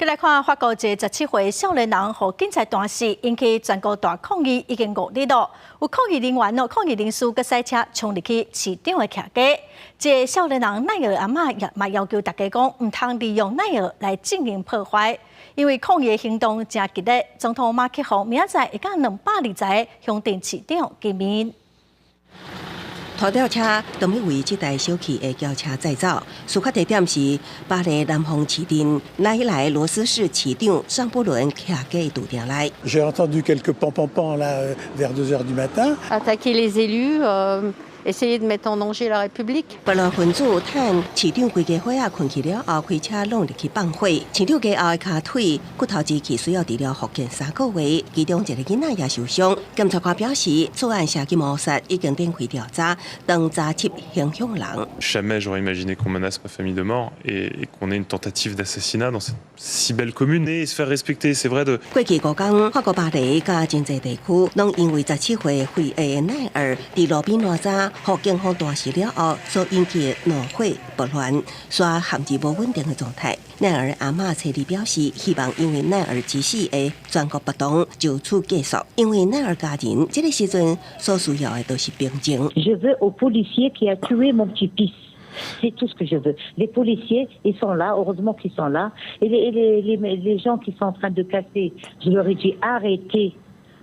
再来看法国一17岁少年人和警察弹死，引起全国大抗议，已经5日了。有抗议人员抗议人士佮赛车冲入去市长的徛家。这少年人奈尔阿嬷也嘛要求大家讲，唔通利用奈尔来进行破坏，因为抗议的行动真激烈。总统马克宏明仔会甲220个乡镇市长见面。 拖吊车同意为这台小气的轿车载走，事发地点是巴黎南方市镇来罗斯市市长尚布伦徛家的住店内。J'ai entendu quelques pan là vers 2 heures du matin. Attaquer les élus, essayer de mettre en danger la République. 不乱分子趁市长规家伙仔困去了后，开车弄入去放火。市长家后的脚腿、骨头支气需要治疗复健3个月，其中一个囡仔也受伤。检察官表示，此案涉及谋杀，已经展开调查，当查缉行凶人。Jamais j'aurais imaginé qu'on menace ma famille de mort et qu'on ait une tentative d'assassinat dans cette si belle commune. Et se faire respecter, c'est vrai de. 过去5天，法国巴黎甲真济地区，拢因为17岁肺癌的奈尔伫路边乱砸。 互警方断死了后，所引起的怒火不乱，煞陷入无稳定的状态。奈尔阿嬷妻子表示，希望因为奈尔之死的全国暴动就此结束，因为奈尔家人这个时阵所需要的都是平静。Je veux au policier qui a tué mon petit-fils. C'est tout ce que je veux. Les policiers, ils sont là, heureusement qu'ils sont là. Et les gens qui sont en train de casser, je leur ai dit arrêtez,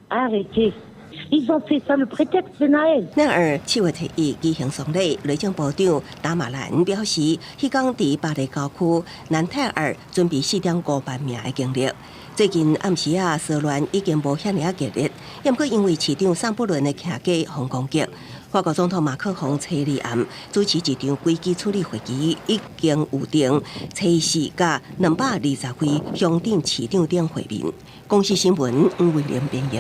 arrêtez. Ils ont fait ça le prétexte de Noël. 奈尔7月提议举行丧礼，内政部长达马兰表示，迄天伫巴黎郊区南泰尔准备4.5万名的警力。最近暗时骚乱已经无遐尔激烈，也毋过因为市长尚布伦的徛家防攻击。法国总统马克宏初日暗主持一场危机处理会议，已经预定初四甲220位乡镇市长等会面。公司新闻黄伟廉编译。